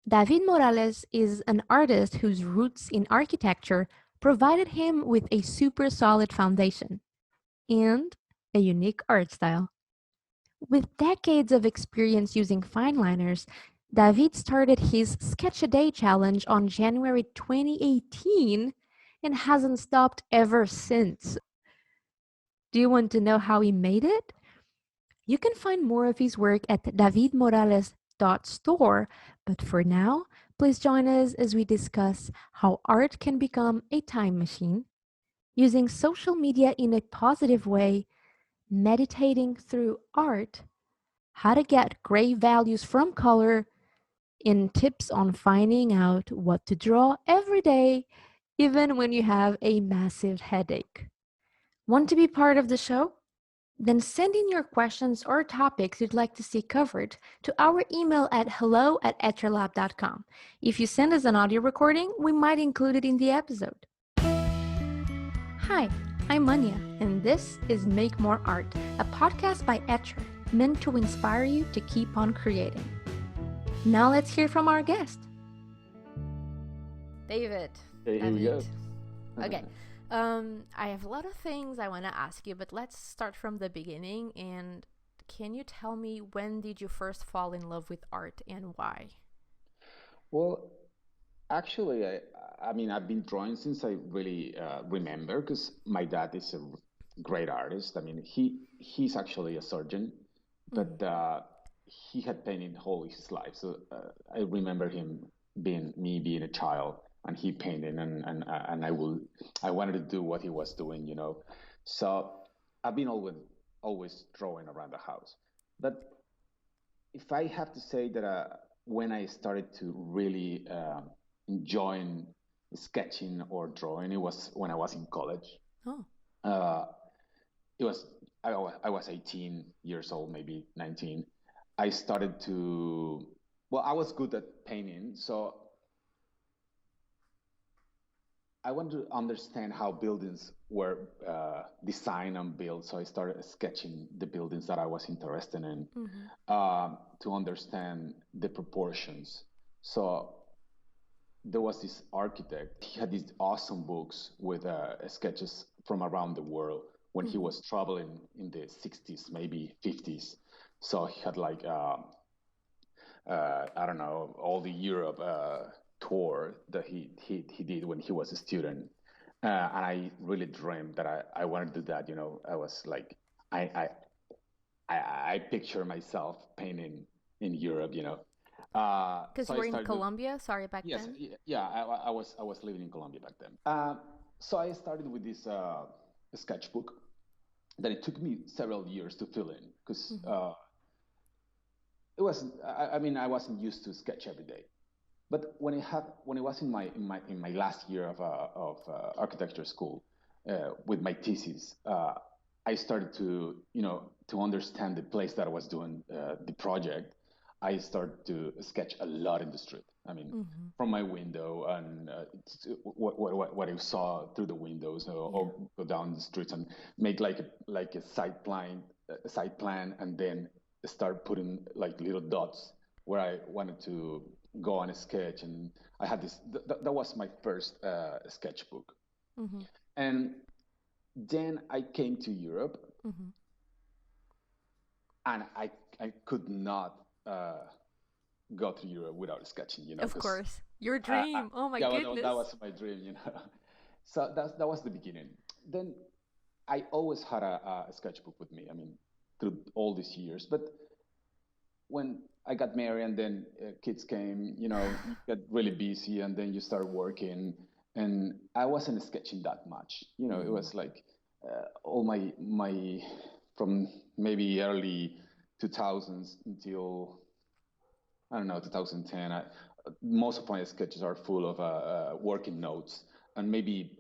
David Morales is an artist whose roots in architecture provided him with a super solid foundation and a unique art style. With decades of experience using fineliners, David started his Sketch a Day challenge on January 2018 and hasn't stopped ever since. Do you want to know how he made it? You can find more of his work at davidmorales.store, but for now, please join us as we discuss how art can become a time machine, using social media in a positive way, meditating through art, how to get gray values from color, and tips on finding out what to draw every day, even when you have a massive headache. Want to be part of the show? Then send in your questions or topics you'd like to see covered to our email at hello@etralab.com. If you send us an audio recording, we might include it in the episode. Hi, I'm Anya, and this is Make More Art, a podcast by Etra, meant to inspire you to keep on creating. Now let's hear from our guest. David. Okay, here we go. Okay. I have a lot of things I want to ask you, but let's start from the beginning. And can you tell me, when did you first fall in love with art and why? Well, actually, I mean, I've been drawing since I really remember because my dad is a great artist. I mean, he's actually a surgeon, but he had painted all his life. So I remember him being a child, and he painted, and I wanted to do what he was doing, you know. So I've been always drawing around the house. But if I have to say that when I started to really enjoying sketching or drawing, it was when I was in college. Oh. Uh, it was I was 18 years old, maybe 19. I started to well, I was good at painting, so I wanted to understand how buildings were designed and built. So I started sketching the buildings that I was interested in to understand the proportions. So there was this architect. He had these awesome books with sketches from around the world when he was traveling in the 60s, maybe 50s. So he had like I don't know, all the Europe tour that he did when he was a student, and I really dreamed that I wanted to do that. You know, I was like, I I picture myself painting in Europe. You know, Because so you I were in started with Colombia, sorry, back yes, then? yeah, I was living in Colombia back then. So I started with this sketchbook that it took me several years to fill in because it wasn't. I mean, I wasn't used to sketch every day. But when it was in my last year of architecture school with my thesis, I started to to understand the place that I was doing the project. I started to sketch a lot in the street. I mean, from my window and what I saw through the windows, or go down the streets and make like a side plan, and then start putting like little dots where I wanted to go on a sketch. And I had this, that was my first sketchbook. And then I came to Europe, and I could not go to Europe without sketching, you know, Of because course. Your dream. Oh my yeah, well, that goodness. was my dream, you know. So that was the beginning. Then I always had a sketchbook with me. I mean, through all these years. But when I got married and then kids came, you know, you get really busy and then you start working. And I wasn't sketching that much. You know, it was like all my from maybe early 2000s until I don't know 2010. Most of my sketches are full of working notes and maybe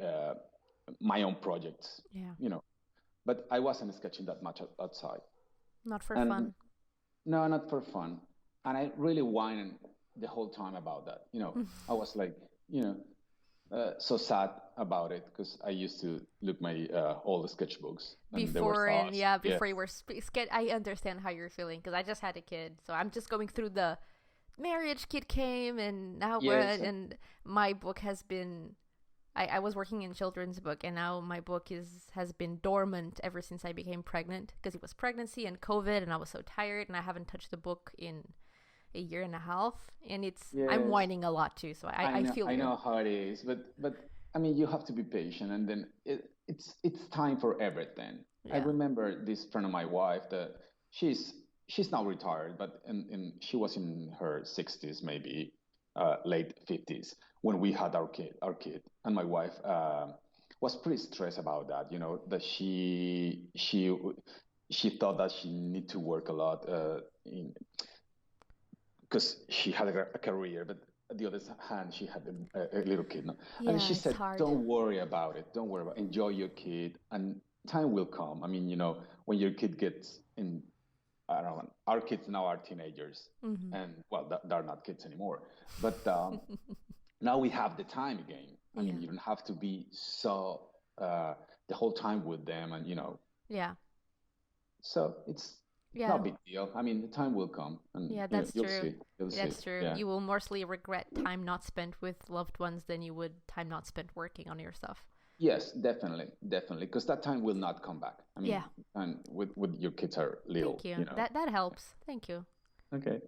my own projects. Yeah. You know, but I wasn't sketching that much outside. Not for And fun. no, not for fun. And I really whined the whole time about that. You know, I was like, you know, so sad about it because I used to look my all the sketchbooks and they were Before, and sauce. yeah, Yeah. before you were scared. I understand how you're feeling because I just had a kid, so I'm just going through marriage kit came, and now we're Yes, and my book has been. I was working in children's book, and now my book has been dormant ever since I became pregnant because it was pregnancy and COVID, and I was so tired, and I haven't touched the book in a year and a half, and I'm yes. whining a lot too, so I feel I you. know how it is, but I mean, you have to be patient, and then it's time for everything. I Yeah. remember this friend of my wife that she's she's now retired, but she was in her 60s, maybe late 50s when we had our kid, and my wife was pretty stressed about that. You know that she thought that she need to work a lot because she had a career, but on the other hand, she had a little kid. No? And Yeah, she it's said, hard. "Don't worry about it. Don't worry about it. Enjoy your kid, and time will come." I mean, when your kid gets in, I don't know. Our kids now are teenagers, Hmm. and well, they're not kids anymore. But now we have the time again. I mean, Yeah. you don't have to be so the whole time with them, and Yeah. so it's not Yeah. a big deal. I mean, the time will come, and Yeah, that's you'll true. see. You'll see. That's true. Yeah. You will mostly regret time not spent with loved ones than you would time not spent working on your stuff. Yes, definitely, definitely, because that time will not come back. I mean, Yeah. and with your kids are Thank little, you. That helps. Thank you. Okay.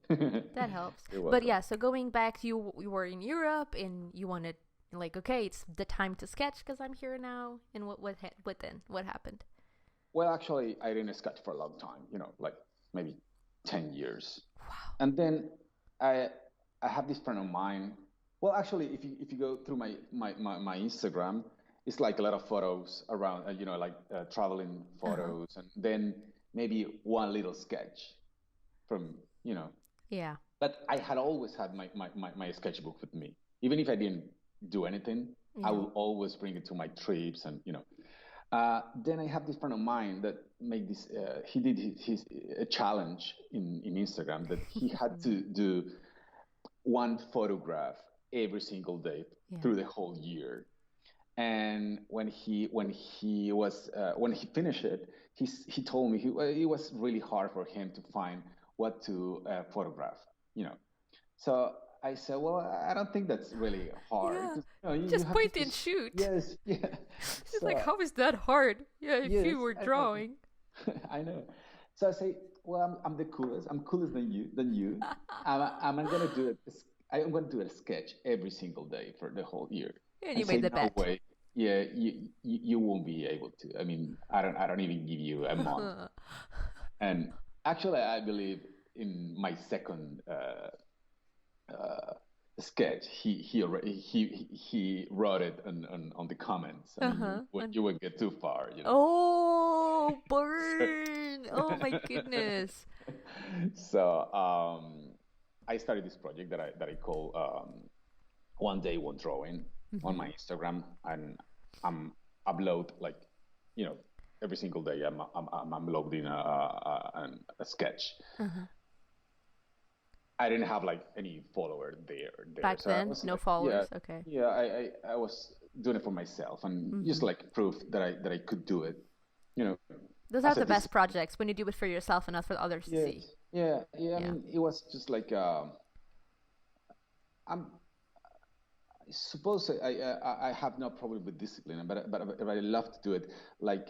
That helps. You're But welcome. yeah, so going back, you were in Europe and you wanted like okay, it's the time to sketch because I'm here now. And what then? What happened? Well, actually, I didn't sketch for a long time. Like maybe 10 years, Wow. and then I I have this friend of mine. Well, actually, if you go through my Instagram, it's like a lot of photos around, like traveling Uh huh. photos, and then maybe one little sketch from, you know, Yeah. but I had always had my sketchbook with me. Even if I didn't do anything, I Yeah. will always bring it to my trips. And then I have this friend of mine that made this. He did his a challenge in Instagram that he had to do one photograph every single day Yeah. through the whole year. And when he finished it, he told me it was really hard for him to find what to photograph. You know, so I said, well, I don't think that's really hard Yeah. because you Just have to point and just shoot. yes, yeah. It's like, So how is that hard? Yeah, if yes, you were exactly. drawing. I know. So I say, well, I'm the coolest. I'm coolest than you. I'm gonna do it. I'm gonna do a sketch every single day for the whole year, And and you made say, the no bet. way. Yeah, you won't be able to. I mean, I don't even give you a month. And actually, I believe in my second uh, sketch, he wrote it on the comments. I mean, Uh-huh. you would get too far. Oh, So, burn. Oh my goodness. so I started this project that I call One Day One Drawing on Hmm. my Instagram, and I'm upload like you know every single day I'm uploading a sketch. Uh-huh. I didn't have like any follower there, Back so I then, was no like, yeah, followers. Okay. yeah, I was doing it for myself and just Hmm. like proof that I could do it, you know, Those are as a the best discipline. projects when you do it for yourself and not for others to see. Yes, yeah, yeah. I Yeah. mean, it was just like I'm I suppose I have no problem with discipline, but I love to do it. Like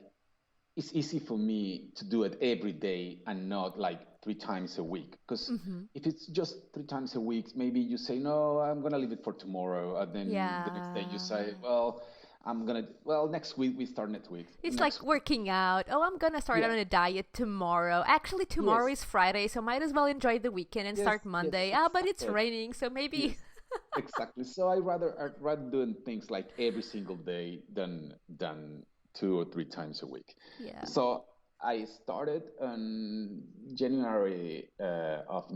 it's easy for me to do it every day and not like 3 times a week. Because Hmm. if it's just 3 times a week, maybe you say no, I'm gonna leave it for tomorrow, and then the next day you say, Yeah. well, well, next week we start next week, It's like next working out. Oh, I'm gonna start yeah, on a diet tomorrow. Actually, tomorrow yes, is Friday, so might as well enjoy the weekend and yes, start yes, Monday. Ah, but it's exactly, raining, so maybe. yes. Exactly. So I'd rather doing things like every single day than 2 or 3 times a week. Yeah. So I started on January of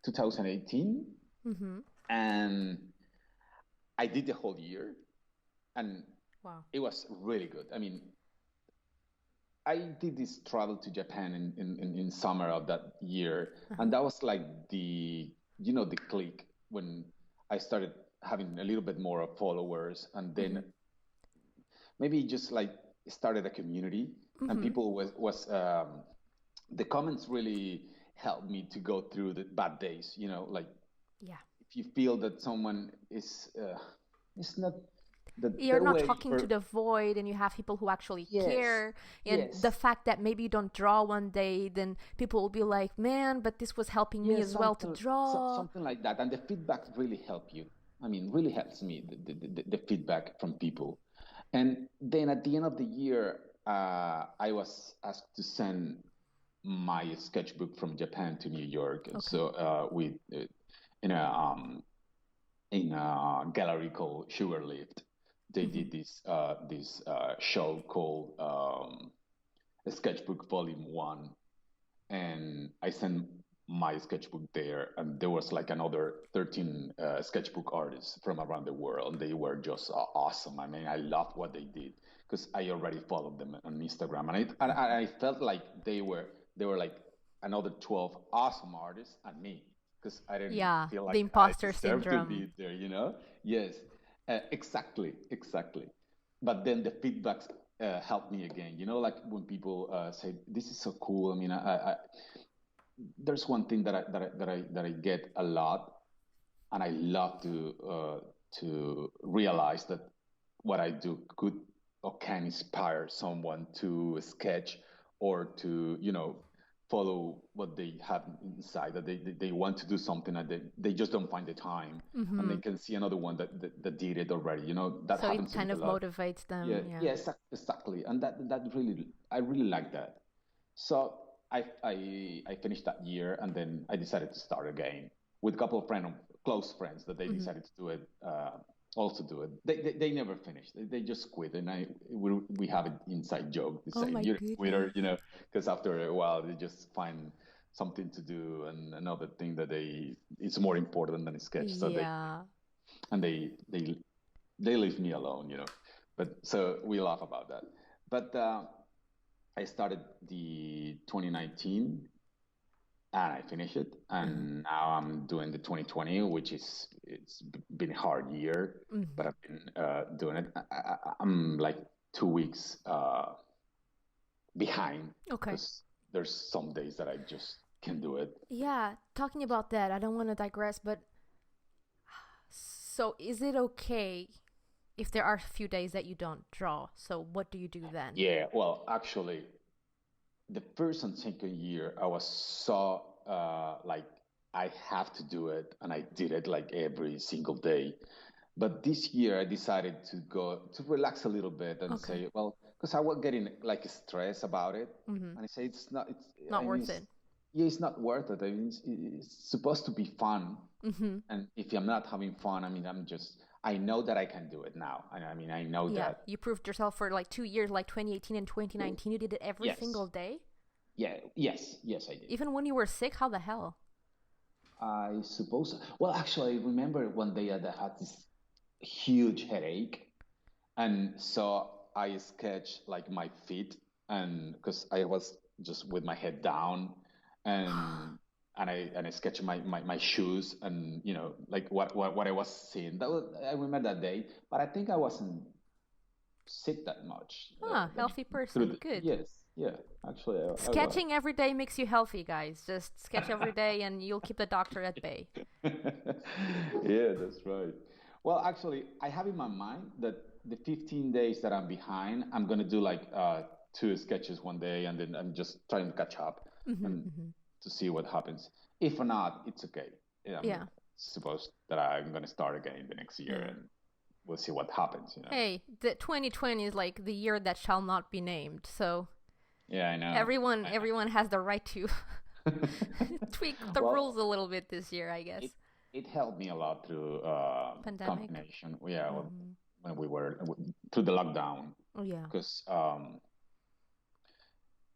2018, Hmm. and I did the whole year, and Wow. it was really good. I mean, I did this travel to Japan in summer of that year, Uh-huh. and that was like the click when I started having a little bit more of followers, and then Hmm. maybe just like started a community, and Hmm. people was the comments really helped me to go through the bad days. You know, like Yeah. if you feel that someone is not You're their not way, talking to or the void and you have people who actually yes, care. And the yes, fact that maybe you don't draw one day, then people will be like, man, but this was helping me yes, as well to draw. something like that. And the feedback really help you. I mean, really helps me, the feedback from people. And then at the end of the year, I was asked to send my sketchbook from Japan to New York. And Okay. so we in a gallery called Sugar Lift, they Hmm. did this show called Sketchbook Volume One, and I sent my sketchbook there, and there was like another 13 sketchbook artists from around the world, and they were just awesome. I mean, I loved what they did because I already followed them on Instagram, and I felt like they were like another 12 awesome artists and me, because I didn't Yeah, feel the like I imposter deserved to syndrome. be there, you know? Yes, exactly. But then the feedbacks helped me again. You know, like when people say, "This is so cool." I mean, there's one thing that I get a lot, and I love to realize that what I do could or can inspire someone to sketch or to follow what they have inside, that they want to do something and they just don't find the time, and they Hmm. can see another one that did it already. That So it happens to me kind a of lot. motivates Yeah, them. Yeah. yeah, exactly. And that really, I really like that. So I finished that year, and then I decided to start again with a couple of close friends, that they Hmm. decided to do it, also do it. They never finished. They just quit, and we have an inside joke to Oh say, my "You're a quitter," goodness. because after a while they just find something to do and another thing that it's more important than a sketch. So Yeah. they leave me alone. But so we laugh about that. But I started the 2019 and I finished it, Uh-huh. and now I'm doing the 2020, which it's been a hard year, but Hmm. I've been doing it. I'm like 2 weeks behind Okay. because there's some days that I just can't do it. Yeah, talking about that, I don't want to digress, but so is it okay if there are a few days that you don't draw? So what do you do then? Yeah, well, actually, the first and second year, I was so like I have to do it, and I did it like every single day. But this year, I decided to go to relax a little bit and Okay. say, well, because I was getting like stress about it, Mm-hmm. and I say it's not. It's Not I mean, worth it. yeah, it's not worth it. I mean, it's supposed to be fun, Mm-hmm. and if I'm not having fun, I mean, I know that I can do it now. I mean, I know Yeah, that. you proved yourself for like 2 years, like 2018 and 2019. You did it every single Yes, day, yeah, yes, I did. even when you were sick. How the hell? I suppose. Well, actually, I remember one day that I had this huge headache, and so I sketched like my feet, and because I was just with my head down, and I sketched my shoes, and like what I was seeing. I remember that day, but I think I wasn't sick that much. Ah, I mean, healthy person. Good. yes, yeah, actually, I was. Sketching every day makes you healthy, guys. Just sketch every day and you'll keep the doctor at bay. Yeah, that's right. Well, actually, I have in my mind that the 15 days that I'm behind, I'm gonna do like two sketches one day, and then I'm just trying to catch up Mm-hmm, and mm-hmm. to see what happens. If not, it's okay. Yeah, I'm Yeah, supposed that I'm gonna start again the next year, yeah. and we'll see what happens. Hey, the 2020 is like the year that shall not be named. So Yeah, I know. everyone, I everyone has the right to know. tweak the rules Well, a little bit this year, I guess. it it helped me a lot through Pandemic. combination. Yeah, Mm-hmm. when we were through the lockdown, Oh yeah. because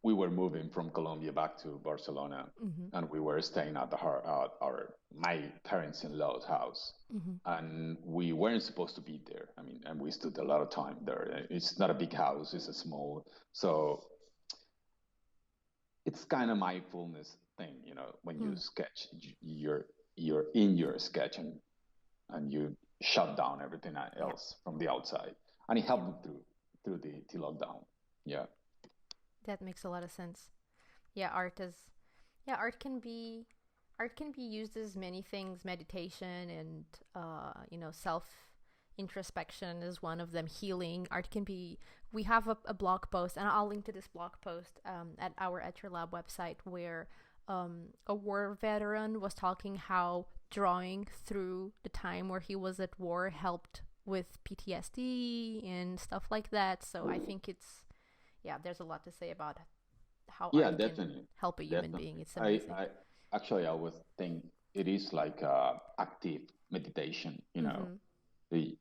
we were moving from Colombia back to Barcelona, Mm-hmm. and we were staying at our my parents-in-law's house, Mm-hmm. and we weren't supposed to be there. I mean, and we stood a lot of time there. It's not a big house; it's a small. So it's kind of mindfulness thing. When you Mm. sketch, you're in your sketch, and you shut down everything Yeah, else from the outside, and it yeah. helped me through the lockdown. Yeah. That makes a lot of sense. Yeah, art is. Yeah, art can be used as many things. Meditation and self introspection is one of them. Healing. Art can be. We have a blog post, and I'll link to this blog post at our At Your Lab website, where a war veteran was talking how drawing through the time where he was at war helped with PTSD and stuff like that. So I think it's, yeah, there's a lot to say about how Yeah, art can definitely, help a human definitely. being. It's I, amazing. I actually I would think it is like active meditation. Mm-hmm. The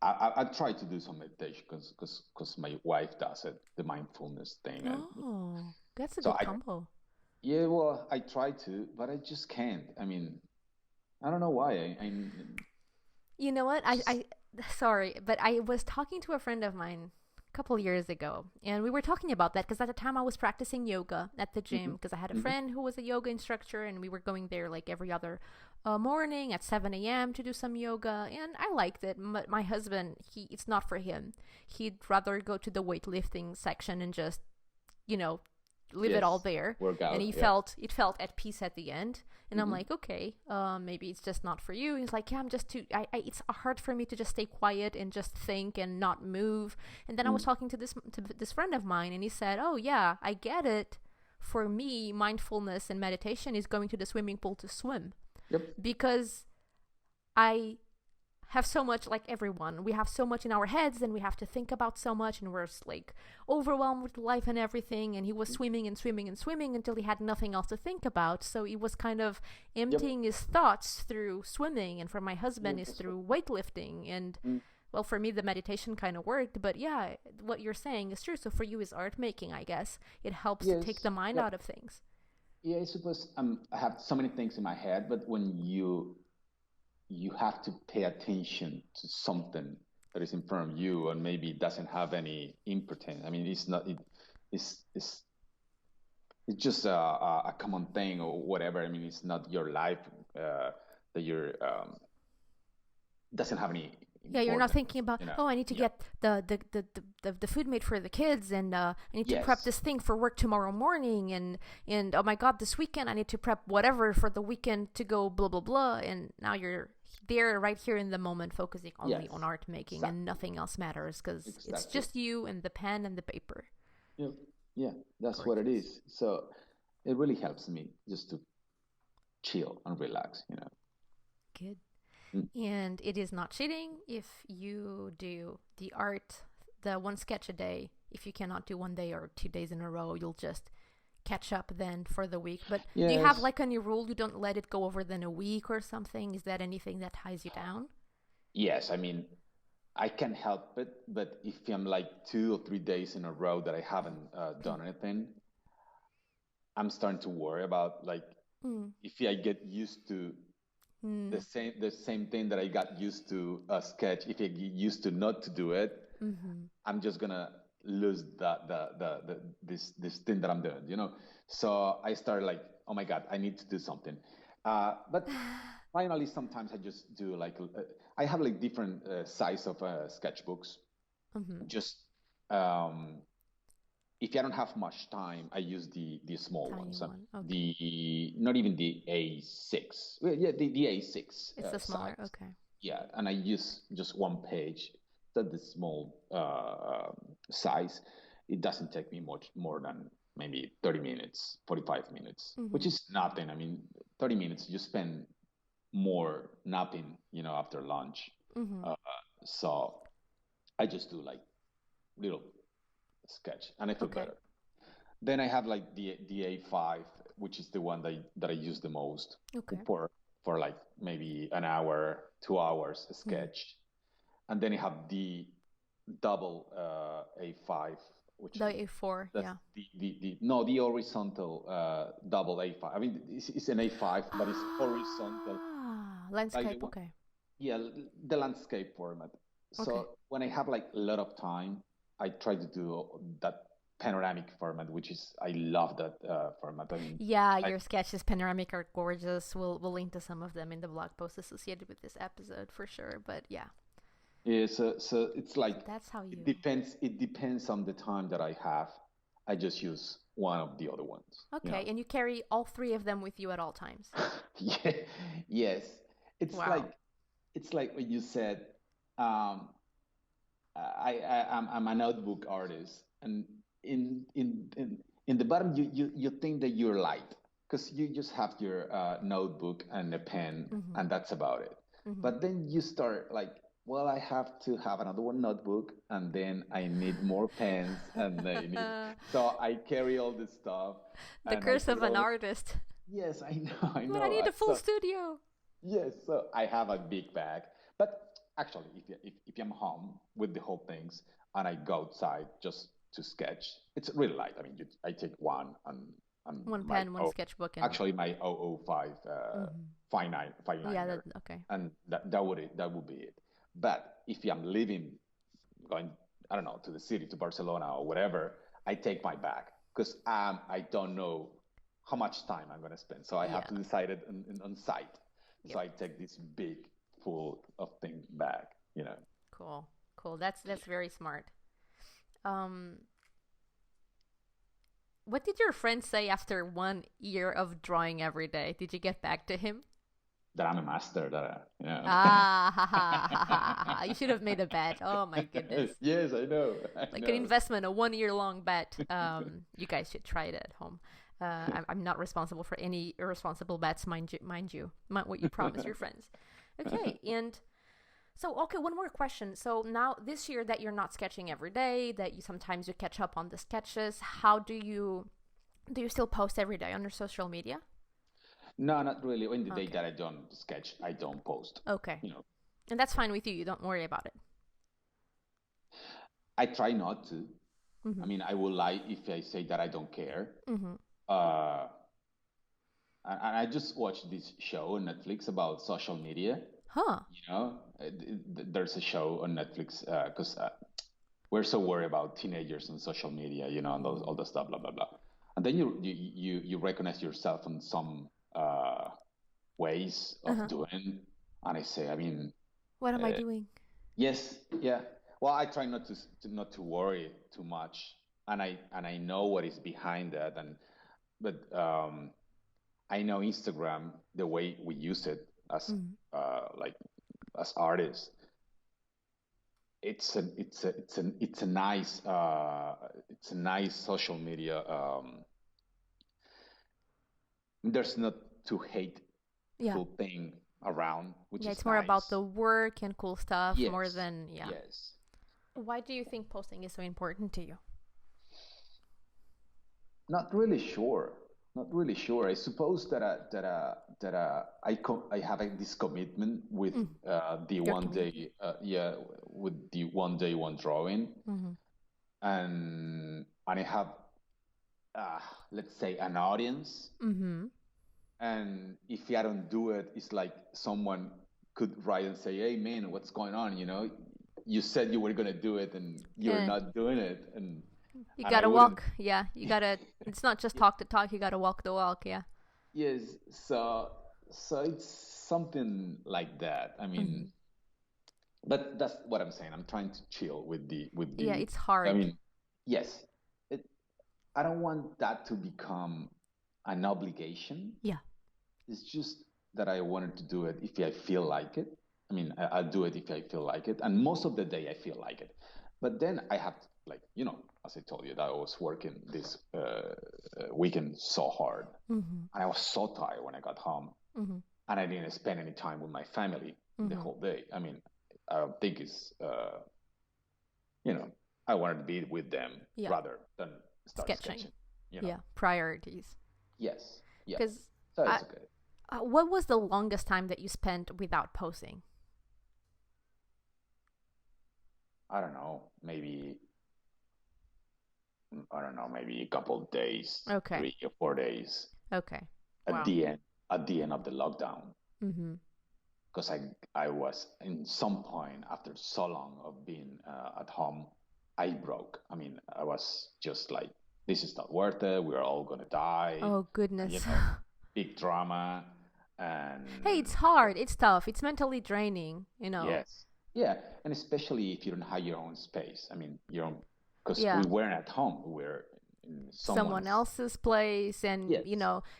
I try to do some meditation because my wife does it, the mindfulness thing, and Oh, that's a so good I combo. yeah, well, I try to, but I just can't. I mean, I don't know why. I You know what? just Sorry, but I was talking to a friend of mine a couple years ago, and we were talking about that because at the time I was practicing yoga at the gym hmm because I had a hmm friend who was a yoga instructor, and we were going there like every other morning at 7 a.m. to do some yoga, and I liked it. But my husband, it's not for him. He'd rather go to the weightlifting section and just, you know, leave it all yes, there. And workout. he Yeah. felt it felt at peace at the end. And I'm hmm like, okay, maybe it's just not for you. He's like, yeah, I'm just too. It's hard for me to just stay quiet and just think and not move. And then I was mm talking to this friend of mine, and he said, oh yeah, I get it. For me, mindfulness and meditation is going to the swimming pool to swim Yep. because I have so much, like everyone, we have so much in our heads and we have to think about so much, and we're like overwhelmed with life and everything. And he was swimming and swimming and swimming until he had nothing else to think about, so he was kind of Yep. emptying his thoughts through swimming. And for my husband Yep. is That's right. through weightlifting. And Mm. well, for me the meditation kind of worked, but yeah, what you're saying is true. So for you is art making, I guess. It helps to take the Yes. mind Yep. out of things. Yeah, I suppose I have so many things in my head, but when you have to pay attention to something that is in front of you and maybe it doesn't have any importance. I mean, it's not it, it's it's just a common thing or whatever. I mean, it's not your life that you're doesn't have any Yeah, you're not importance. thinking about, You know? oh, I need to Yeah. get the food made for the kids, and I need to prep Yes. this thing for work tomorrow morning, and oh my god, this weekend I need to prep whatever for the weekend to go blah blah blah. And now you're there right here in the moment, focusing only on Yes. art making, and Exactly. nothing else matters because it's Exactly. just you and the pen and the paper. Yeah. Yeah. That's what it Gorgeous. is. So it really helps me just to chill and relax. Good. Mm. And it is not cheating if you do the art, the one sketch a day. If you cannot do 1 day or 2 days in a row, you'll just catch up then for the week. But do you have Yes. like a new rule? You don't let it go over than a week or something? Is that anything that ties you down? Yes. I mean, I can help it, but if I'm like 2 or 3 days in a row that I haven't done anything, I'm starting to worry about like Mm. if I get used to Mm. the same thing that I got used to a sketch. If I get used to not to do it, Mm-hmm. I'm just gonna lose the this thing that I'm doing. So I started like, oh my God, I need to do something. But finally, sometimes I just do like I have like different size of sketchbooks. Mm-hmm. Just um, if I don't have much time, I use the small Tiny ones. one. Okay. The not even the A6. Well, yeah, the A6 It's the smaller. size. Okay. Yeah, and I use just one page. That the small size. It doesn't take me much more than maybe 30 minutes, 45 minutes, which Mm-hmm. is nothing. I mean, 30 minutes you spend more napping, after lunch. Mm-hmm. Uh, so I just do like little sketch, and I feel Okay. better. Then I have like the A5, which is the one that I use the most Okay. for for like maybe an hour, 2 hours Mm. sketch. And then I have the double A5, which The A4. that's Yeah. the no the horizontal double A5. I mean it's an A5, but it's horizontal, Ah, like the landscape. one, Okay. yeah, the landscape format. Okay. So when I have like a lot of time, I try to do that panoramic format, which is I love that format. I mean, Yeah, like your sketches panoramic are gorgeous. We'll link to some of them in the blog post associated with this episode for sure. But yeah, yeah, so it's like so that's how it you. depends. It depends on the time that I have. I just use. one of the other ones. Okay, and you carry all three of them with you at all times. Yeah, yes. It's Wow. like it's like what you said. Um, I'm a notebook artist, and in the bottom you think that you're light because you just have your notebook and a pen, Mm-hmm. and that's about it. Mm-hmm. But then you start like, well, I have to have another one notebook, and then I need more pens, and I need so I carry all this stuff, The and I curse put of it an all. artist. Yes, I know, I But I know. need a full So studio. yes, so I have a big bag. But actually, if I'm home with the whole things and I go outside just to sketch, it's really light. I mean, I take one and One my pen, one sketchbook, and actually my 005 mm-hmm. fine Yeah, liner, okay. and that would be it. But if I'm leaving, going, I don't know, to the city, to Barcelona or whatever, I take my bag because I don't know how much time I'm going to spend. So I have Yeah. to decide it on site. So Yep. I take this big full of things bag, you know. Cool. Cool. That's very smart. Um, what did your friend say after 1 year of drawing every day? Did you get back to him? That I'm a master, Ah, ha ha ha ha ha. You should have made a bet. Oh my goodness. Yes, I know. I Like an know. investment, a 1 year long bet. You guys should try it at home. I'm not responsible for any irresponsible bets, mind you. Mind what you promise your friends. Okay, and so okay, one more question. So now this year that you're not sketching every day, that you sometimes you catch up on the sketches, how do you still post every day on your social media? No, not really. In the day Okay. that I don't sketch, I don't post. Okay. You know, And that's fine with you. You don't worry about it. I try not to. I Mhm. mean, I will lie if I say that I don't care. Mhm. Uh, and I just watched this show on Netflix about social media. Huh. You know, there's a show on Netflix because we're so worried about teenagers and social media, you know, and all the stuff, blah blah blah. And then you recognize yourself in some ways of Uh-huh. doing. And I say, I mean, What am I uh, doing? yes, yeah. Well, I try not to worry too much, and I know what is behind that, and but I know Instagram the way we use it as Mhm. like as artists. It's a nice social media. There's not too Yeah. hateful thing around, which Yeah, is it's more about nice. the work and cool stuff more Yes, than yeah. yes. Why do you think posting is so important to you? Not really sure. Not really sure. I suppose I have this commitment with Mm. the Your one community. day with the one day one drawing, Mhm. and I have uh, let's say an audience, Mhm. and if I don't do it, it's like someone could write and say, "Hey man, what's going on? You know, you said you were gonna do it, and you're Yeah. not doing it," You and I gotta wouldn't. walk. Yeah. You gotta. It's not just talk the talk. You gotta walk the walk. Yeah. Yes, so it's something like that. I mean, Mhm. but that's what I'm saying. I'm trying to chill with Yeah. the. It's I hard. mean, yes, it. I don't want that to become an obligation. Yeah. It's just that I wanted to do it if I feel like it. I mean, I'll do it if I feel like it, and most of the day I feel like it. But then I have to, like, you know, as I told you, that I was working this weekend so hard, Mhm. and I was so tired when I got home, Mhm. and I didn't spend any time with my family the Mhm. whole day. I mean, I don't think it's, you know, I wanted to be with them Yeah. rather than start Sketching. sketching, you know. Yeah. Priorities. Yes, yes. Because So I. it's okay. What was the longest time that you spent without posting? I don't know, maybe I don't know, maybe a couple of days, Okay. 3 or 4 days Okay. at Wow. the end at the end of the lockdown, Mhm. because I was in some point after so long of being at home, I broke. I mean, I was just like, this is not worth it. We're all gonna die, Oh and you goodness. know, big drama, Hey, and it's hard. It's tough. It's mentally draining, you know. yes, yeah, and especially if you don't have your own space. I mean, your own, because Yeah. we weren't at home. We were in someone someone's. else's place, and Yes,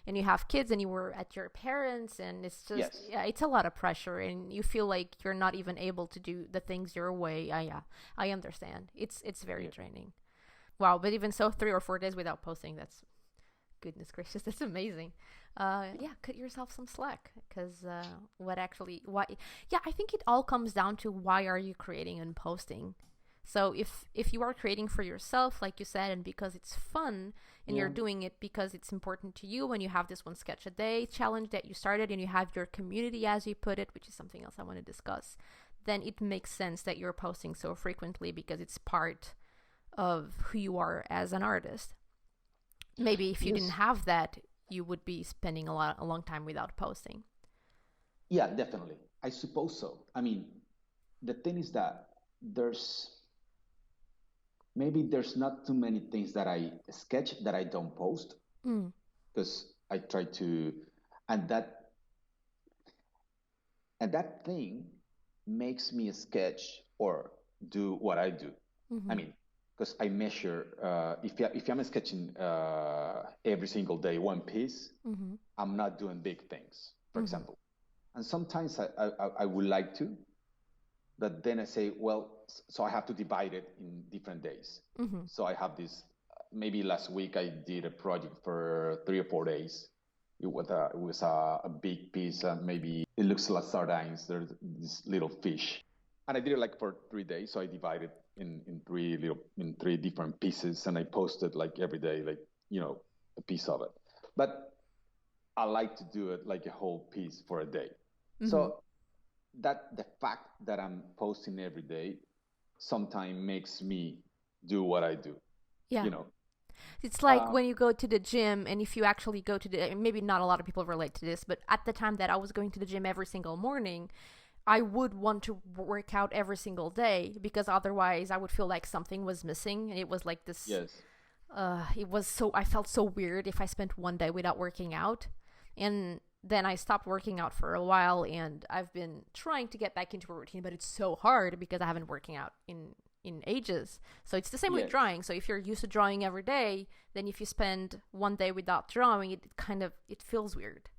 and you have kids and you were at your parents, and it's just, yes, yeah, it's a lot of pressure, and you feel like you're not even able to do the things your way. Yeah, I understand. It's very yeah, draining. Wow, but even so, 3 or 4 days without posting, that's, goodness gracious, that's amazing. Yeah, cut yourself some slack, because what actually, why, yeah, I think it all comes down to why are you creating and posting. So if you are creating for yourself, like you said, and because it's fun, and yeah. you're doing it because it's important to you, and you have this one sketch a day challenge that you started, and you have your community, as you put it, which is something else I want to discuss, then it makes sense that you're posting so frequently, because it's part of who you are as an artist. Maybe if you didn't Yes, have that, you would be spending a long time without posting. yeah, definitely. I suppose so. I mean, the thing is that there's maybe there's not too many things that I sketch that I don't post Mm. because I try to, and that thing makes me sketch or do what I do. I Mm-hmm. mean, because I measure if I'm sketching every single day one piece, Mm-hmm. I'm not doing big things, for Mm-hmm. example. And sometimes I would like to, but then I say, well, so I have to divide it in different days. Mm-hmm. So I have this. Maybe last week I did a project for 3 or 4 days. It was a big piece, and maybe it looks like sardines. There's this little fish, and I did it like for 3 days. So I divided in three different pieces, and I posted like every day, like a piece of it. But I like to do it like a whole piece for a day. Mm-hmm. So that the fact that I'm posting every day sometimes makes me do what I do. Yeah. You know, It's like uh, when you go to the gym, and if you actually go to the, maybe not a lot of people relate to this, but at the time that I was going to the gym every single morning, I would want to work out every single day, because otherwise I would feel like something was missing. And it was like this, yes, it was so, I felt so weird if I spent one day without working out. And then I stopped working out for a while, and I've been trying to get back into a routine, but it's so hard because I haven't working out in ages. So it's the same with yes, drawing. So if you're used to drawing every day, then if you spend one day without drawing, it kind of, it feels weird.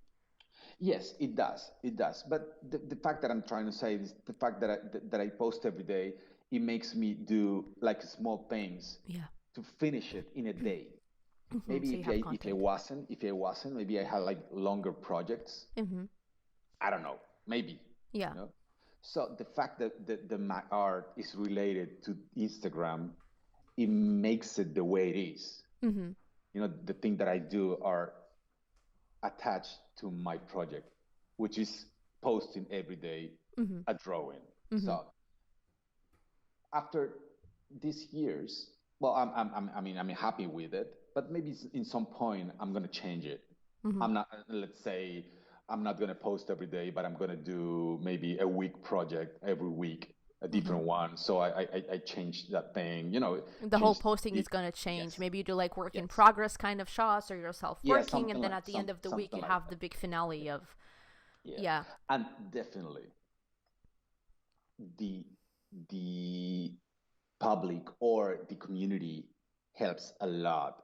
yes, it does, it does. But the fact that I'm trying to say is the fact that I post every day, it makes me do like small things Yeah. to finish it in a day. Mm-hmm. Maybe So you have content. if I wasn't, maybe I had like longer projects. Mm-hmm. I don't know, maybe, Yeah. you know. So the fact that my art is related to Instagram, it makes it the way it is. Mm-hmm. The thing that I do are attached to my project, which is posting every day Mm-hmm. a drawing. Mm-hmm. So after these years, well, I'm happy with it, but maybe in some point I'm gonna change it. Mm-hmm. I'm not. Let's say I'm not gonna post every day, but I'm gonna do maybe a week project every week, a Mm-hmm. different one. So I changed that thing. The whole Change posting the is going to change. yes, Maybe you do like work in yes, progress kind of shots, or yourself yeah, working, something and then like at the end of the week something you like have that. the big finale of, Yeah, yeah. and definitely the the public or the community helps a lot.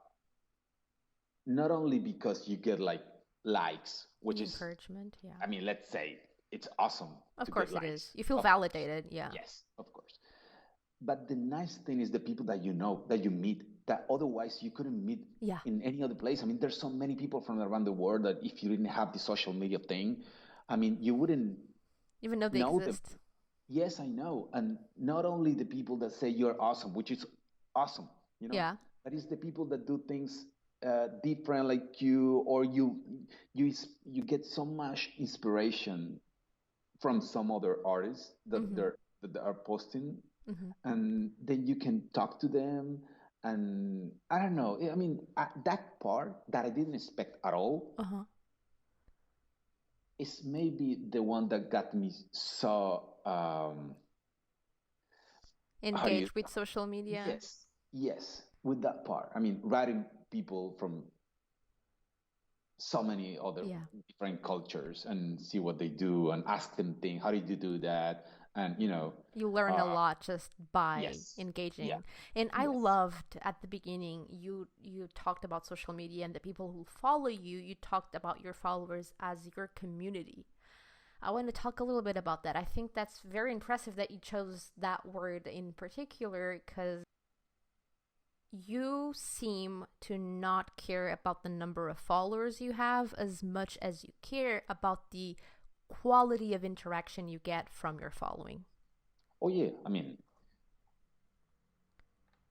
Not only because you get like likes, which And is, encouragement, yeah. I mean, let's say it's awesome Of to get course it is. likes. You feel Of course, validated, yeah. yes, of course. But the nice thing is the people that you know, that you meet, that otherwise you couldn't meet Yeah. in any other place. I mean, there's so many people from around the world that if you didn't have the social media thing, I mean, you wouldn't Even though they know them. exist. Yes, I know. And not only the people that say you're awesome, which is awesome, Yeah. but it's the people that do things different like you, or you get so much inspiration from some other artists Mm-hmm. that are posting, Mm-hmm. and then you can talk to them. And I don't know. I mean, that part that I didn't expect at all Uh-huh. is maybe the one that got me so how do you Engage with social media. yes, yes, with that part. I mean, writing people from so many other Yeah. different cultures and see what they do and ask them things. How did you do that? and You learn a uh, lot just by yes, yeah, engaging. And I yes, loved at the beginning you talked about social media and the people who follow you. You talked about your followers as your community. I want to talk a little bit about that. I think that's very impressive that you chose that word in particular because you seem to not care about the number of followers you have as much as you care about the quality of interaction you get from your following. oh yeah, I mean,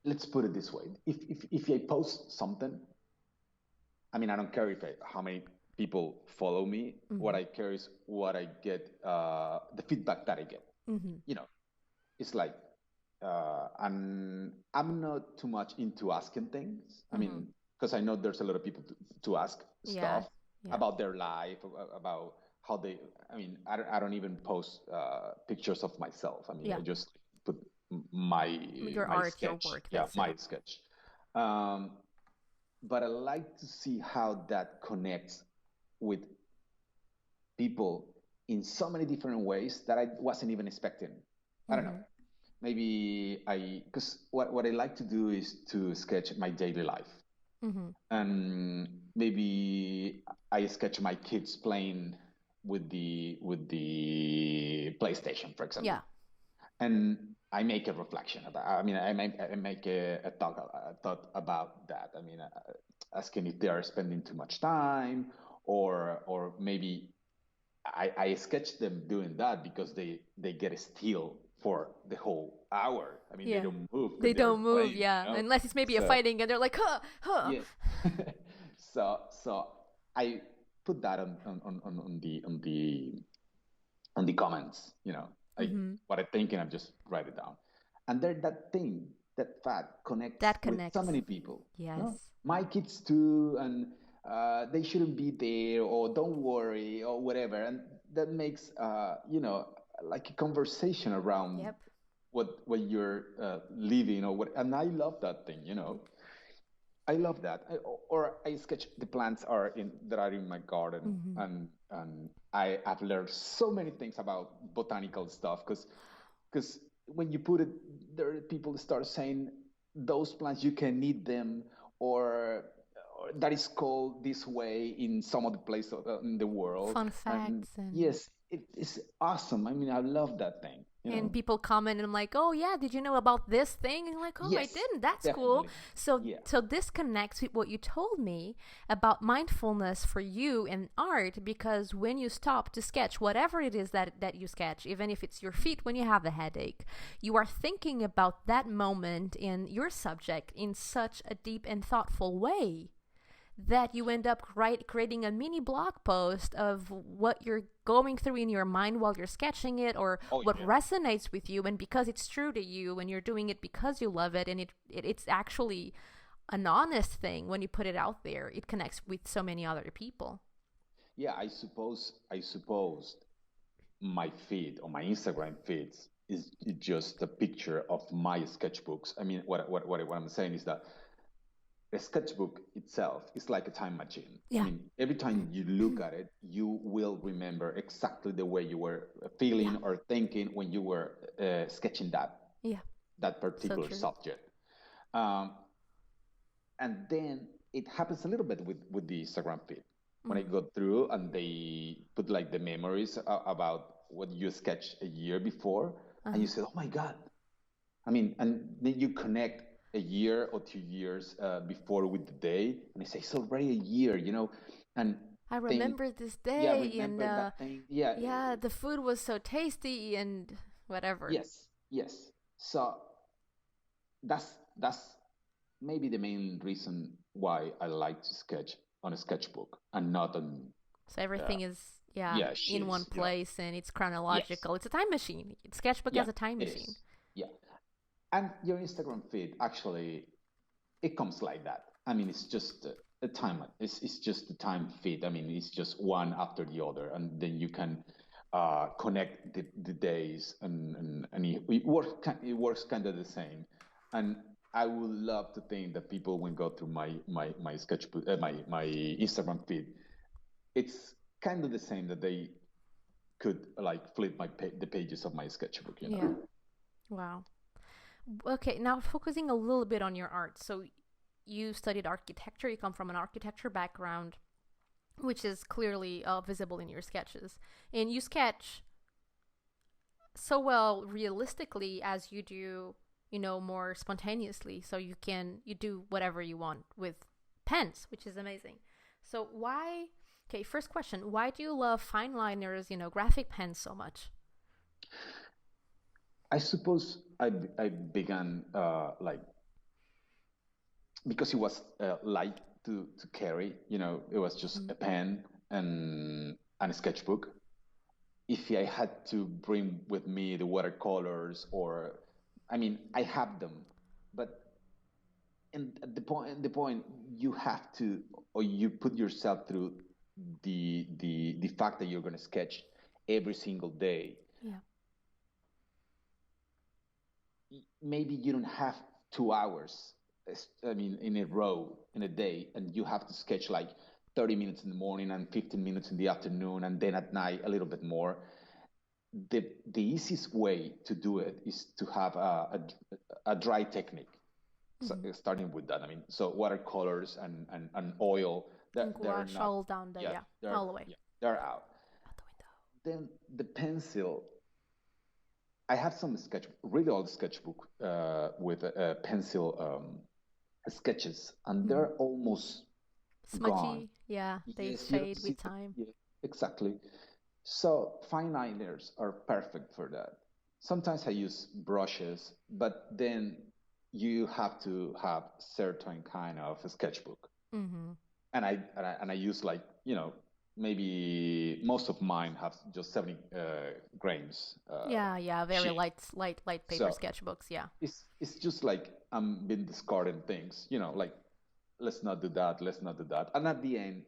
let's put it this way. If I post something, I mean, I don't care how many people follow me. What Mm-hmm. I care is what I get, the feedback that I get. Mm-hmm. You know, it's like, and I'm not too much into asking things. I Mm-hmm. mean, because I know there's a lot of people to ask Yeah. stuff Yeah. about their life, about how they. I mean, I don't even post pictures of myself. I mean, Yeah. I just put my Your my art, your sketch. work, Yeah, that's it. my sketch. Um, but I like to see how that connects with people in so many different ways that I wasn't even expecting. I don't know. Mm-hmm. Maybe because what I like to do is to sketch my daily life. Mm-hmm. And maybe I sketch my kids playing with the PlayStation, for Yeah. example, and I make a reflection about. I mean, I make a thought about that. I mean, asking if they are spending too much time, or maybe I sketch them doing that because they get still for the whole hour. I mean, they Yeah. don't move They because they're don't move, playing, yeah. Unless it's maybe a So fighting and they're like, huh, huh. yeah, so I put that on the comments. I Mm-hmm. what I think and I just write it down, and there that thing that fact connects That with so connects. many people. No, Yes. my kids too, and they shouldn't be there, or don't worry, or whatever, and that makes like a conversation around Yep. what you're living or what, and I love that thing. I love that. Or I sketch the plants that are in my garden, Mm-hmm. and I have learned so many things about botanical stuff because when you put it there, people start saying those plants you can eat them, or that is called this way in some other place in the world. Fun And facts and yes, it is awesome. I mean, I love that thing. people comment and I'm like, oh yeah, did you know about this thing? And I'm like, oh, I Yes, didn't. That's cool. definitely. So Yeah. so this connects with what you told me about mindfulness for you and art because when you stop to sketch whatever it is that you sketch, even if it's your feet when you have a headache, you are thinking about that moment in your subject in such a deep and thoughtful way that you end up creating a mini blog post of what you're going through in your mind while you're sketching it or Oh what yeah. resonates with you and because it's true to you and you're doing it because you love it and it's actually an honest thing when you put it out there it connects with so many other people. Yeah, I suppose my feed or my Instagram feeds is just a picture of my sketchbooks. I mean, what I'm saying is that a sketchbook itself is like a time machine. I Yeah. mean, every time you look at it, you will remember exactly the way you were Yeah. feeling or thinking when you were sketching Yeah. that So particular true. subject. Um, and then it happens a little bit with the Instagram feed when I Mm-hmm. go through and they put like the memories about what you sketched a year before, and you Uh-huh. say, "Oh my God!" I mean, and then you connect a year or 2 years before with the day, and you say, "It's already a year," and I think, remember this yeah, day and remember that thing, yeah, yeah, the food was so tasty and whatever. yes, yes. So that's maybe the main reason why I like to sketch on a sketchbook and not on So uh, everything is, yeah, yeah, in one sheets. place and it's Yes, chronological. It's a time machine. Sketchbook yeah, as a time it machine. is. Yeah, and your Instagram feed actually it comes like that. I mean, it's just a time. It's just a time feed. I mean, it's just one after the other, and then you can connect the days, and it works kind of the same. And I would love to think that people when go through my sketchbook, my Instagram feed, it's kind of the same that they could like flip the pages of my sketchbook, you Yeah. know. Wow. Okay, now focusing a little bit on your art. So you studied architecture, you come from an architecture background, which is clearly visible in your sketches. And you sketch so well realistically as you do, more spontaneously. So you do whatever you want with pens, which is amazing. So why, okay, first question, why do you love fine liners, graphic pens so much? I suppose I began like because it was light to carry. You know, it was just Mm-hmm. a pen and a sketchbook. If I had to bring with me the watercolors, or I mean, I have them, but and at the point you have to, or you put yourself through the fact that you're going to sketch every single day. Yeah. Maybe you don't have 2 hours, I mean, in a row in a day, and you have to sketch like 30 minutes in the morning and 15 minutes in the afternoon, and then at night a little bit more. The easiest way to do it is to have a dry technique. So Mm-hmm. starting with that, I mean, so watercolors and oil, And that they're gouache not, all down the, yeah, yeah, they're all the way yeah, they're out. out the window. Then the pencil, I have some really old sketchbook with pencil sketches, and Mm-hmm. they're almost gone. Smudgy, yeah, they Yes, you don't fade see with them. time. Yeah, exactly. So fine liners are perfect for that. Sometimes I use brushes, but then you have to have certain kind of sketchbook, Mm-hmm. and I use like, maybe most of mine have just 70 grains. Yeah, yeah, very Sheet. light paper So sketchbooks. Yeah. it's just like I'm been discarding things, like let's not do that, let's not do that. And at the end,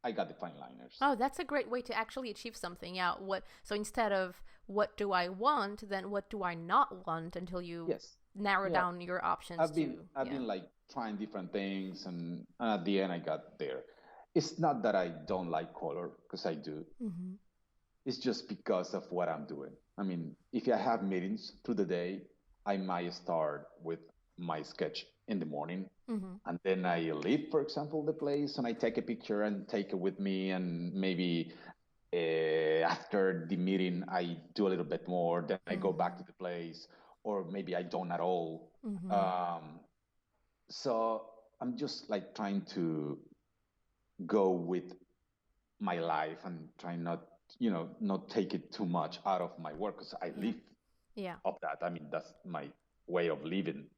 I got the fine liners. Oh, that's a great way to actually achieve something. Yeah. What? So instead of what do I want, then what do I not want until you Yes. narrow Yeah. down your options I've been to, I've yeah. been like trying different things, and at the end I got there. It's not that I don't like color, because I do. Mm-hmm. It's just because of what I'm doing. I mean, if I have meetings through the day, I might start with my sketch in the morning, Mm-hmm. and then I leave, for example, the place, and I take a picture and take it with me, and maybe after the meeting I do a little bit more, then I go back to the place, or maybe I don't at all. Mm-hmm. So I'm just like trying to go with my life and try not take it too much out of my work, because I Yeah. live Yeah. of that. I mean, that's my way of living.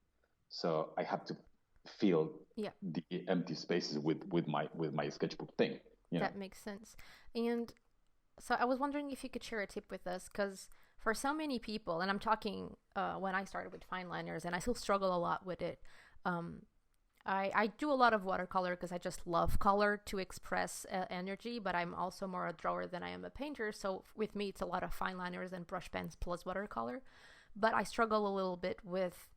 So I have to fill Yeah. the empty spaces with my sketchbook thing. You know. That makes sense. And so I was wondering if you could share a tip with us, because for so many people, and I'm talking when I started with fine liners, and I still struggle a lot with it. Um, I do a lot of watercolor because I just love color to express energy, but I'm also more a drawer than I am a painter. So with me, it's a lot of fine liners and brush pens plus watercolor. But I struggle a little bit with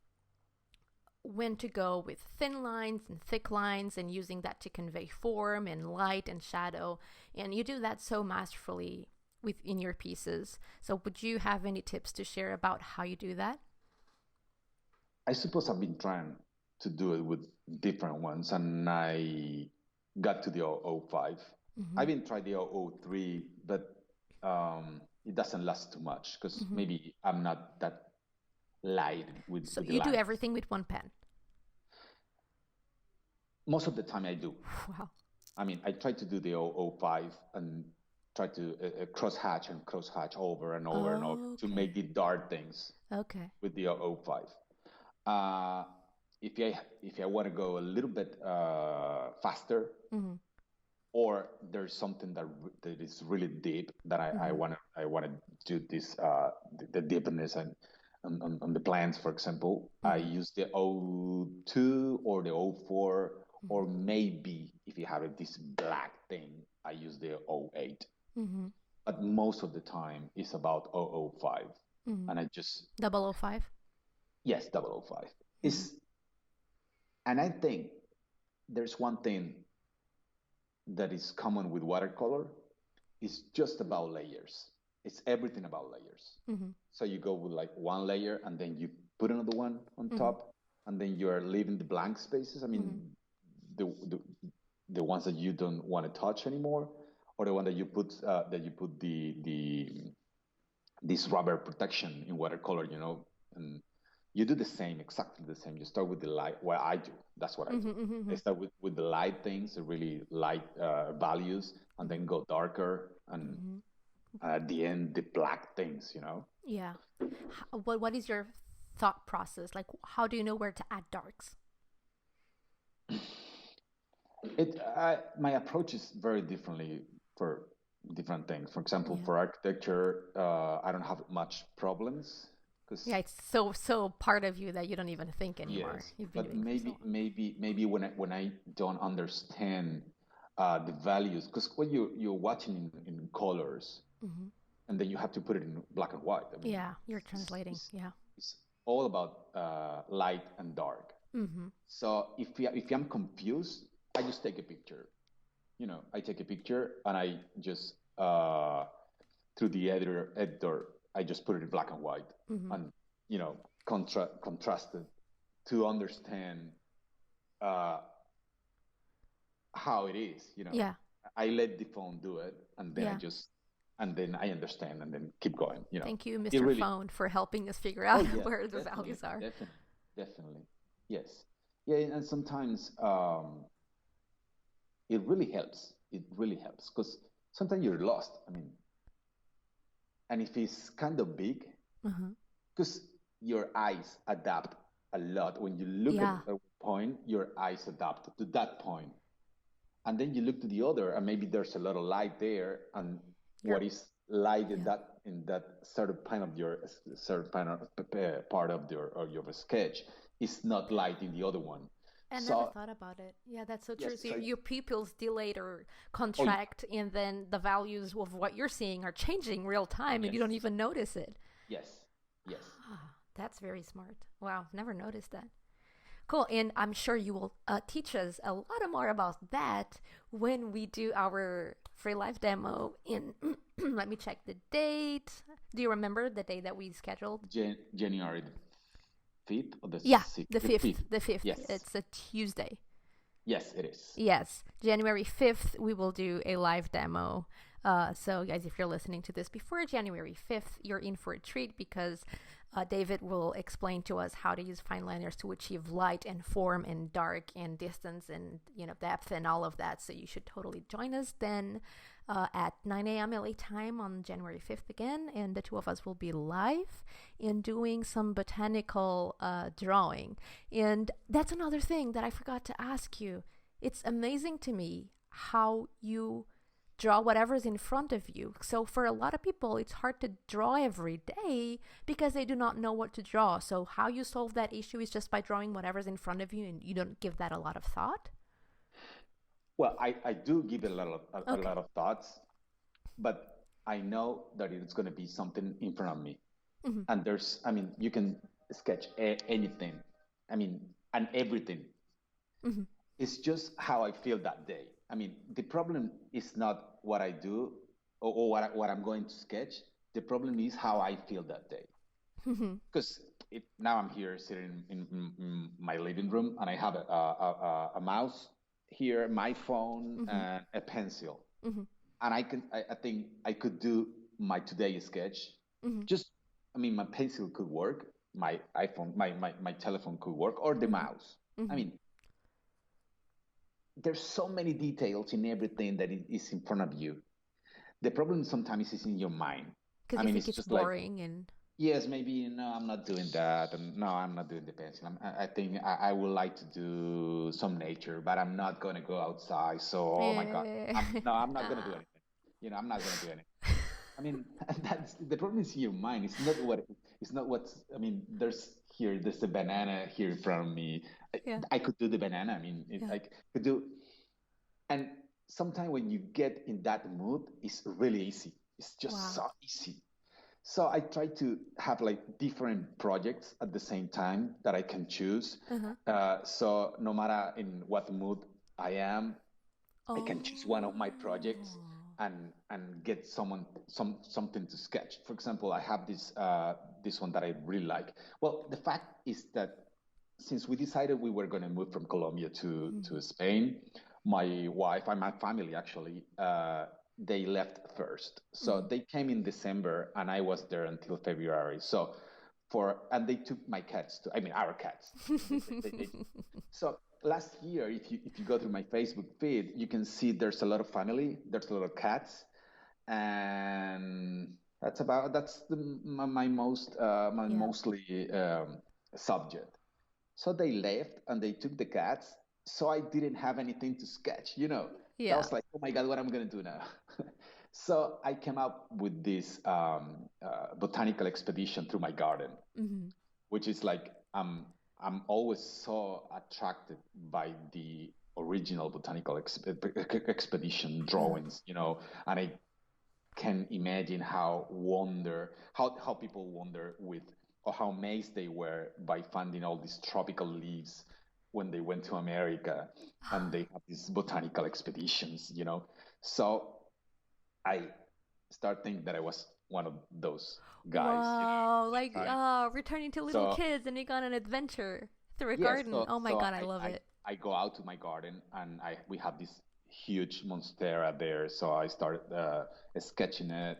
when to go with thin lines and thick lines and using that to convey form and light and shadow. And you do that so masterfully within your pieces. So would you have any tips to share about how you do that? I suppose I've been trying to do it with different ones, and I got to the 005. Mm-hmm. I've been tried the 003, but it doesn't last too much, because Mm-hmm. maybe I'm not that light with So the you do lines. everything with one pen. Most of the time I do. Wow. I mean, I try to do the 005 and try to cross hatch and cross hatch over and over and over to Okay. make the dark things Okay. with the 005. Uh, if I want to go a little bit faster, Mm-hmm. or there's something that is really deep that I Mm-hmm. want to do this the deepness and on the plants, for example, I Mm-hmm. use the 02 or the 04, Mm-hmm. or maybe if you have this black thing, I use the 08. Mm-hmm. But most of the time it's about 005, Mm-hmm. and I just, 005. yes, 005 Mm-hmm. is. And I think there's one thing that is common with watercolor, is just about layers. it's everything about layers. Mm-hmm. So you go with like one layer and then you put another one on Mm-hmm. top, and then you're leaving the blank spaces. I mean, Mm-hmm. the the, the ones that you don't want to touch anymore, or the one that you put the this rubber protection in watercolor, and you do the same, exactly the same. You start with the light. Well, I do. That's what I do. Mm-hmm. Mm-hmm. I start with the light things, the really light values, and Mm-hmm. then go darker, and Mm-hmm. at the end, the black things. Yeah. What is your thought process? Like, how do you know where to add darks? My approach is very differently for different things. For example, Yeah. for architecture, I don't have much problems Yeah, because it's so part of you that you don't even think anymore. yes, You've been but doing it for so long. maybe when I don't understand the values, because when you're watching in colors, Mm-hmm. and then you have to put it in black and white. I mean, Yeah, you're translating. Yeah. it's all about light and dark. Mm-hmm. So if I'm confused, I just take a picture. I take a picture and I just through the editor, I just put it in black and white, Mm-hmm. and contrasted to understand uh, how it is. Yeah. I let the phone do it, and then Yeah. and then I understand, and then keep going. Thank you, It Mr. really. Phone, for helping us figure Oh out yeah, where the definitely, values are. definitely, definitely. Yes, yeah, and sometimes it really helps. It really helps because sometimes you're lost. I mean, and if it's kind of big, Uh-huh. because your eyes adapt a lot. When you look at Yeah. a point, your eyes adapt to that point, and then you look to the other, and maybe there's a lot of light there, and You're. what is light in Yeah. that certain part of your sketch is not light in the other one. I never So thought about it. Yeah, that's so true. yes, So so your pupils dilate or oh yeah, contract, and then the values of what you're seeing are changing real time, and you yes, don't even notice it. yes, yes. Ah, that's very smart. Wow, never noticed that. Cool. And I'm sure you will teach us a lot more about that when we do our free live demo in, let me check the date. Do you remember the day that we scheduled? January 5th or the Yeah, 6th? the The 5th. 5th. The 5th. Yes, It's a Tuesday. yes, it is. Yes, January 5th, we will do a live demo. So, guys, if you're listening to this before January 5th, you're in for a treat because David will explain to us how to use fineliners to achieve light and form and dark and distance and depth and all of that. So you should totally join us then at 9 a.m. LA time on January 5th again, and the two of us will be live and doing some botanical drawing. And that's another thing that I forgot to ask you. It's amazing to me how you draw whatever's in front of you. So for a lot of people, it's hard to draw every day because they do not know what to draw. So how you solve that issue is just by drawing whatever's in front of you, and you don't give that a lot of thought. Well, I do give it a Okay. lot of thoughts, but I know that it's going to be something in front of me. Mm-hmm. And I mean, you can sketch anything. I mean, and everything. Mm-hmm. It's just how I feel that day. I mean, the problem is not what I do or what I'm going to sketch. The problem is how I feel that day. Mm-hmm. Because now I'm here sitting in my living room, and I have a mouse here, my phone, Mm-hmm. and a pencil. Mm-hmm. And I think I could do my today sketch. Mm-hmm. Just, I mean, my pencil could work, my iPhone, my telephone could work, or the Mm-hmm. mouse. I Mm-hmm. mean, there's so many details in everything that is in front of you. The problem sometimes is in your mind. Because I you mean, think it's it's just like, boring and yes, maybe no, I'm not doing that, and no, I'm not doing the pencil. I think I would like to do some nature, but I'm not gonna go outside. So, oh my God, eh. I'm not gonna do Ah. anything. I'm not gonna do anything. I mean, that's the problem is in your mind. It's not what's. I mean, there's a banana here in front of me. Yeah. I could do the banana. I mean, Yeah. I could do, and sometimes when you get in that mood, it's really easy. It's just Wow. so easy. So I try to have like different projects at the same time that I can choose. Uh-huh. So no matter in what mood I am, I can choose one of my Oh. projects. and get something to sketch. For example, I have this one that I really like. Well, the fact is that since we decided we were going to move from Colombia to Spain, my wife and my family actually they left first. So they came in December, and I was there until February. So and they took my cats to, I mean, our cats. So last year, if you go through my Facebook feed, you can see there's a lot of family, there's a lot of cats, and that's my Yeah. mostly subject. So they left and they took the cats. So I didn't have anything to sketch, That Yeah. was like, oh my God, what am I gonna do now? So I came up with this botanical expedition through my garden, which is like I'm always so attracted by the original botanical expedition drawings, and I can imagine how people wonder with, or how amazed they were by finding all these tropical leaves when they went to America, and they have these botanical expeditions, So I start thinking that I was one of those guys, Wow, at like that time. returning to little So kids and you got an adventure through a yes, garden. so Oh my so god, I I, love I it. I go out to my garden, and I we have this huge monstera there. So I started sketching it,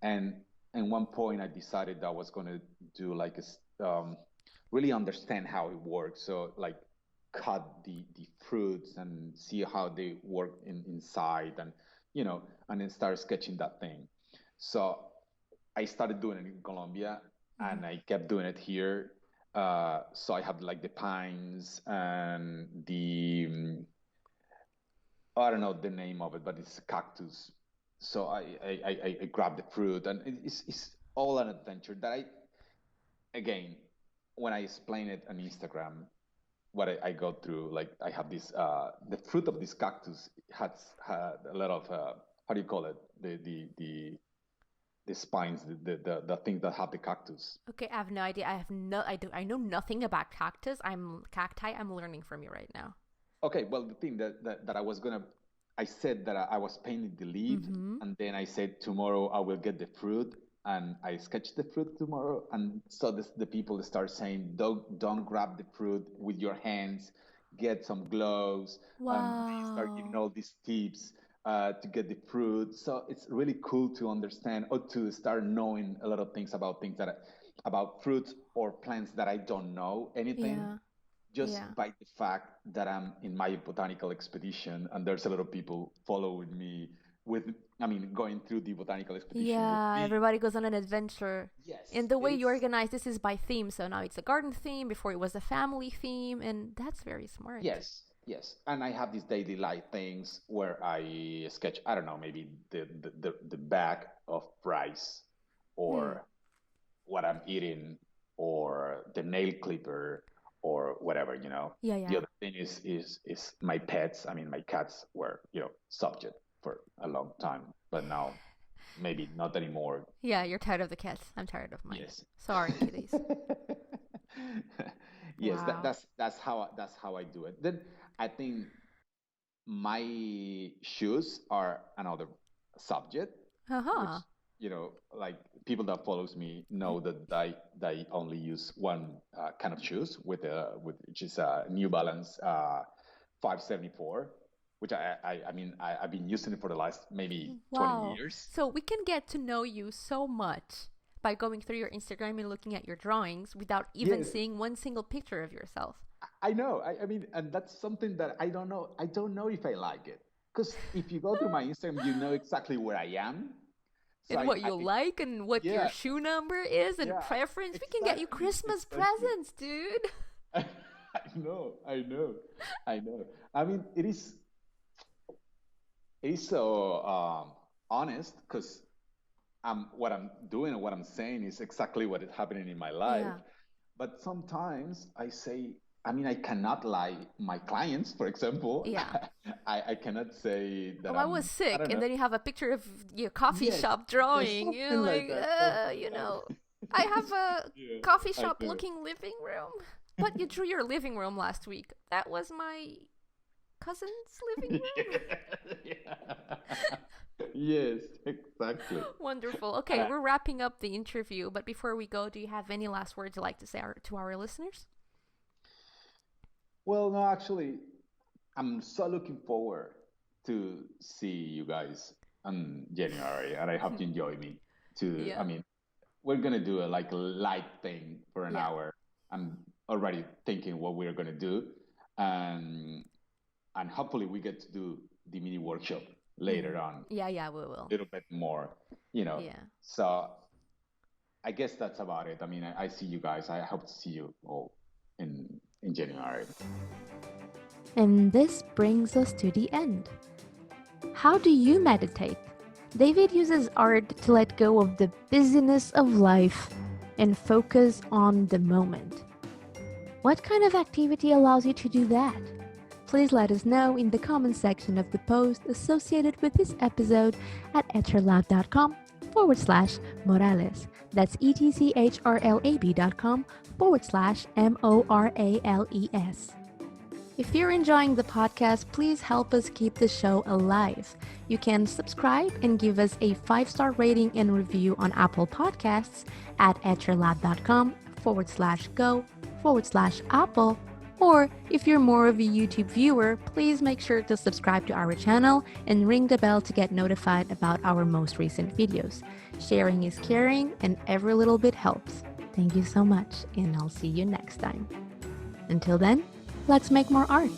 and at one point I decided that I was going to do like really understand how it works. So like cut the fruits and see how they work inside, and and then start sketching that thing. So I started doing it in Colombia, and I kept doing it here. So I have like the pines and I don't know the name of it, but it's cactus. So I grabbed the fruit, and it's all an adventure that again, when I explain it on Instagram, what I go through, like I have this, the fruit of this cactus had a lot of, how do you call it? The spines, the thing that have the cactus. Okay, I have no idea. I know nothing about cacti. I'm learning from you right now. Okay, well, the thing that I said that I was painting the leaf, and then I said tomorrow I will get the fruit, and I sketched the fruit tomorrow, and so the people start saying, don't grab the fruit with your hands, get some gloves, and they start giving Wow. all these tips to get the fruit. So it's really cool to understand, or to start knowing a lot of things about fruits or plants that I don't know anything, Yeah. just Yeah. by the fact that I'm in my botanical expedition, and there's a lot of people following me going through the botanical expedition with Yeah, me. everybody goes on an adventure. And Yes, the it way you is. organize this is by theme. So now it's a garden theme, before it was a family theme, and that's very smart. Yes, yes. And I have these daily life things where I sketch, I don't know, maybe the bag of rice, Hmm. or what I'm eating, or the nail clipper, or whatever, Yeah, The yeah. other thing is my pets. I mean, my cats were, subject for a long time, but now maybe not anymore. Yeah, you're tired of the cats. I'm tired of mine. Yes. Sorry, kitties. Yes, Wow. that's how I do it. Then I think my shoes are another subject, Uh which, huh. like people that follows me know that I only use one kind of shoes, which is a New Balance 574, which I've been using it for the last maybe 20 Wow. years. So we can get to know you so much by going through your Instagram and looking at your drawings without even Yes, seeing one single picture of yourself. I know. I mean, and that's something that I don't know. I don't know if I like it, because if you go through my Instagram, you know exactly where I am. So And what you like and what your yeah, shoe number is and yeah, preference. We can get you exactly, Christmas exactly. presents, dude. I know, I know, I know. I mean, it is so honest, because what I'm doing and what I'm saying is exactly what is happening in my life. Yeah. But sometimes I say, I mean, I cannot lie my clients, for example. Yeah. I cannot say that Oh, I was I sick, don't and know. then you have a picture of your coffee Yes, shop yes, drawing. You're something like like, that, something you like know, I have that. a Yeah, coffee I shop know. looking living room. But you drew your living room last week. That was my cousin's living room. Yeah, yeah. Yes, exactly. Wonderful. Okay, Uh, we're wrapping up the interview, but before we go, do you have any last words you'd like to say to our listeners? well, no, actually, I'm so looking forward to see you guys in January, and I hope you enjoy me. I Yeah. mean, we're gonna do a light thing for an Yeah. hour. I'm already thinking what we're gonna do, and and hopefully we get to do the mini workshop later on, Yeah, yeah, we a will. little bit more, you know. Yeah. So I guess that's about it. I mean, I see you guys. I hope to see you all in January. And this brings us to the end. How do you meditate? David uses art to let go of the busyness of life and focus on the moment. What kind of activity allows you to do that? Please let us know in the comment section of the post associated with this episode at etchrlab.com/Morales. That's etchrlab.com/MORALES. If you're enjoying the podcast, please help us keep the show alive. You can subscribe and give us a 5-star rating and review on Apple Podcasts at etchrlab.com/go/Apple. Or if you're more of a YouTube viewer, please make sure to subscribe to our channel and ring the bell to get notified about our most recent videos. Sharing is caring and every little bit helps. Thank you so much, and I'll see you next time. Until then, let's make more art.